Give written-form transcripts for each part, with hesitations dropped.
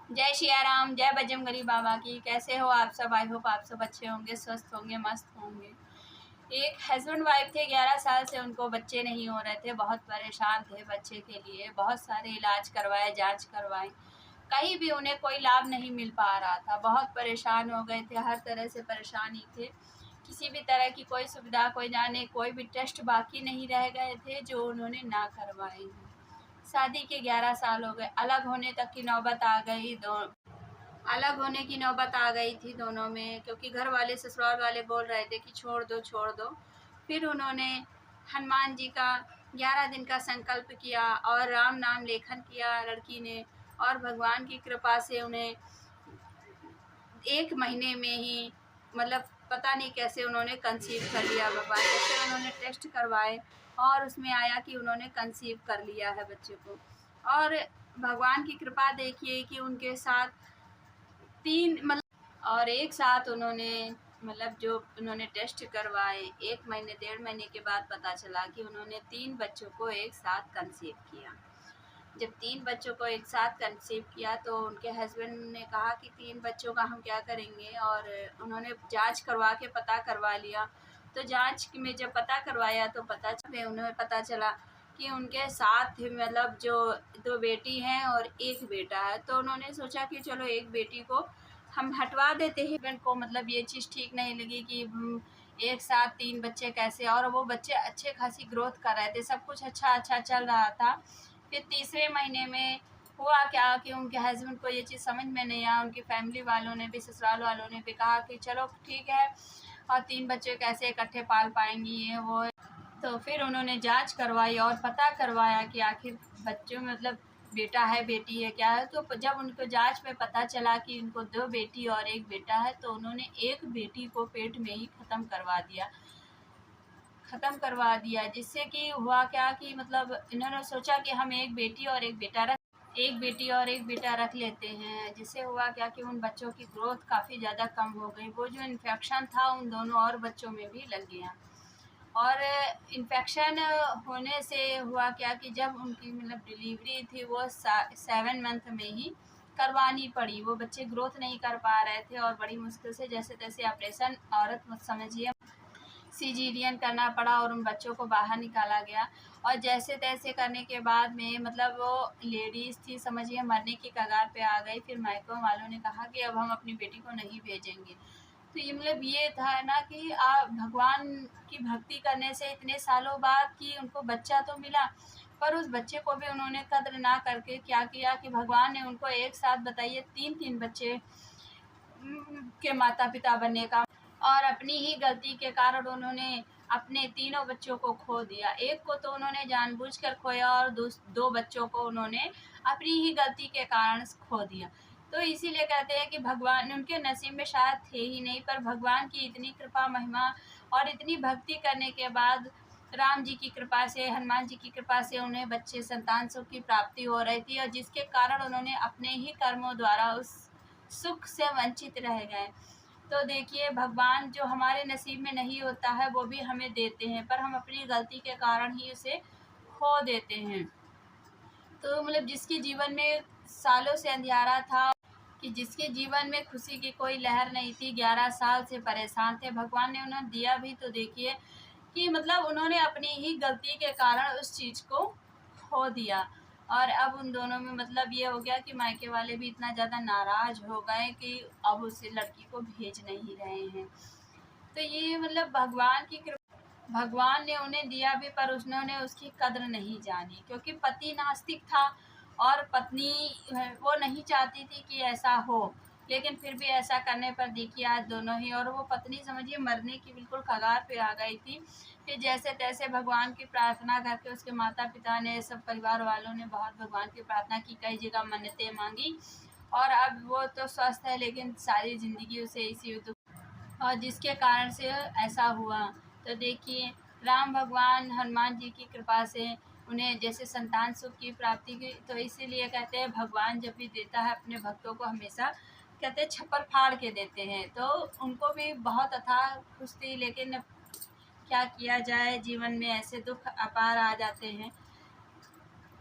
जय सिया राम, जय बजरंगबली बाबा की। कैसे हो आप सब? आई होप आप सब अच्छे होंगे, स्वस्थ होंगे, मस्त होंगे। एक हस्बैंड वाइफ थे, 11 साल से उनको बच्चे नहीं हो रहे थे। बहुत परेशान थे बच्चे के लिए। बहुत सारे इलाज करवाए, जांच करवाए, कहीं भी उन्हें कोई लाभ नहीं मिल पा रहा था। बहुत परेशान हो गए थे, हर तरह से परेशानी थे। किसी भी तरह की कोई सुविधा, कोई जाने, कोई भी टेस्ट बाकी नहीं रह गए थे जो उन्होंने ना करवाए हैं। शादी के 11 साल हो गए, अलग होने तक की नौबत आ गई। अलग होने की नौबत आ गई थी दोनों में, क्योंकि घर वाले, ससुराल वाले बोल रहे थे कि छोड़ दो छोड़ दो। फिर उन्होंने हनुमान जी का 11 दिन का संकल्प किया और राम नाम लेखन किया लड़की ने, और भगवान की कृपा से उन्हें 1 महीने में ही, मतलब पता नहीं कैसे उन्होंने कंसीव कर लिया। भगवान कैसे, उन्होंने टेस्ट करवाए और उसमें आया कि उन्होंने कंसीव कर लिया है बच्चे को। और भगवान की कृपा देखिए कि उनके साथ 3 मतलब, और एक साथ उन्होंने, मतलब जो उन्होंने टेस्ट करवाए, 1 महीने 1.5 महीने के बाद पता चला कि उन्होंने 3 बच्चों को एक साथ कंसीव किया। जब 3 बच्चों को एक साथ कंसीव किया तो उनके हस्बैंड ने कहा कि 3 बच्चों का हम क्या करेंगे, और उन्होंने जांच करवा के पता करवा लिया। तो जांच में जब पता करवाया तो उन्हें पता चला कि उनके साथ मतलब जो 2 बेटी हैं और 1 बेटा है। तो उन्होंने सोचा कि चलो 1 बेटी को हम हटवा देते हैं। हस्बैंड को मतलब ये चीज़ ठीक नहीं लगी कि एक साथ 3 बच्चे कैसे, और वो बच्चे अच्छे खासी ग्रोथ कर रहे थे, सब कुछ अच्छा चल रहा था। फिर तीसरे महीने में हुआ क्या कि उनके हस्बैंड को ये चीज़ समझ में नहीं आया। उनकी फैमिली वालों ने भी, ससुराल वालों ने भी कहा कि चलो ठीक है, और 3 बच्चे कैसे इकट्ठे पाल पाएंगी, ये वो। तो फिर उन्होंने जांच करवाई और पता करवाया कि आखिर बच्चों में मतलब बेटा है बेटी है क्या है। तो जब उनको जांच में पता चला कि उनको 2 बेटी और 1 बेटा है, तो उन्होंने 1 बेटी को पेट में ही ख़त्म करवा दिया। जिससे कि हुआ क्या कि मतलब इन्होंने सोचा कि हम 1 बेटी और 1 बेटा रख लेते हैं। जिससे हुआ क्या कि उन बच्चों की ग्रोथ काफ़ी ज़्यादा कम हो गई। वो जो इन्फेक्शन था उन दोनों और बच्चों में भी लग गया। और इन्फेक्शन होने से हुआ क्या कि जब उनकी मतलब डिलीवरी थी, वो 7 मंथ में ही करवानी पड़ी। वो बच्चे ग्रोथ नहीं कर पा रहे थे और बड़ी मुश्किल से जैसे तैसे ऑपरेशन, औरत मत समझिए, सीजीरियन करना पड़ा और उन बच्चों को बाहर निकाला गया। और जैसे तैसे करने के बाद में मतलब वो लेडीज़ थी, समझिए मरने की कगार पे आ गई। फिर मायके वालों ने कहा कि अब हम अपनी बेटी को नहीं भेजेंगे। तो ये मतलब ये था ना कि भगवान की भक्ति करने से इतने सालों बाद कि उनको बच्चा तो मिला, पर उस बच्चे को भी उन्होंने कद्र ना करके क्या किया कि भगवान ने उनको एक साथ, बताइए, 3-3 बच्चे के माता पिता बनने का, और अपनी ही गलती के कारण उन्होंने अपने तीनों बच्चों को खो दिया। एक को तो उन्होंने जानबूझकर खोया और 2 बच्चों को उन्होंने अपनी ही गलती के कारण खो दिया। तो इसीलिए कहते हैं कि भगवान उनके नसीब में शायद थे ही नहीं, पर भगवान की इतनी कृपा महिमा और इतनी भक्ति करने के बाद राम जी की कृपा से, हनुमान जी की कृपा से उन्हें बच्चे, संतान सुख की प्राप्ति हो रही थी, और जिसके कारण उन्होंने अपने ही कर्मों द्वारा उस सुख से वंचित रह गए। तो देखिए, भगवान जो हमारे नसीब में नहीं होता है वो भी हमें देते हैं, पर हम अपनी गलती के कारण ही उसे खो देते हैं। तो मतलब जिसके जीवन में सालों से अंधियारा था, कि जिसके जीवन में खुशी की कोई लहर नहीं थी, 11 साल से परेशान थे, भगवान ने उन्हें दिया भी। तो देखिए कि मतलब उन्होंने अपनी ही गलती के कारण उस चीज़ को खो दिया। और अब उन दोनों में मतलब ये हो गया कि मायके वाले भी इतना ज़्यादा नाराज़ हो गए कि अब उस लड़की को भेज नहीं रहे हैं। तो ये मतलब भगवान ने उन्हें दिया भी, पर उन्होंने उसकी कद्र नहीं जानी, क्योंकि पति नास्तिक था और पत्नी वो नहीं चाहती थी कि ऐसा हो। लेकिन फिर भी ऐसा करने पर देखिए आज दोनों ही, और वो पत्नी समझिए मरने की बिल्कुल कगार पे आ गई थी। फिर जैसे तैसे भगवान की प्रार्थना करके उसके माता पिता ने, सब परिवार वालों ने बहुत भगवान की प्रार्थना की, कई जगह मन्नतें मांगी, और अब वो तो स्वस्थ है, लेकिन सारी ज़िंदगी उसे इसी दुख, और जिसके कारण से ऐसा हुआ। तो देखिए, राम भगवान हनुमान जी की कृपा से उन्हें जैसे संतान सुख की प्राप्ति की। तो इसीलिए कहते हैं भगवान जब भी देता है अपने भक्तों को, हमेशा कहते हैं छप्पर फाड़ के देते हैं। तो उनको भी बहुत अथाह खुश थी, लेकिन क्या किया जाए, जीवन में ऐसे दुख अपार आ जाते हैं।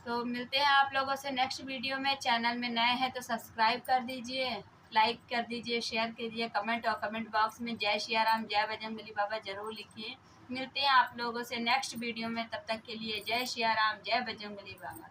तो मिलते हैं आप लोगों से नेक्स्ट वीडियो में। चैनल में नए हैं तो सब्सक्राइब कर दीजिए, लाइक कर दीजिए, शेयर कीजिए, कमेंट और कमेंट बॉक्स में जय सिया राम, जय बजरंगबली बाबा ज़रूर लिखिए। मिलते हैं आप लोगों से नेक्स्ट वीडियो में, तब तक के लिए जय सिया राम, जय बजरंगबली बाबा।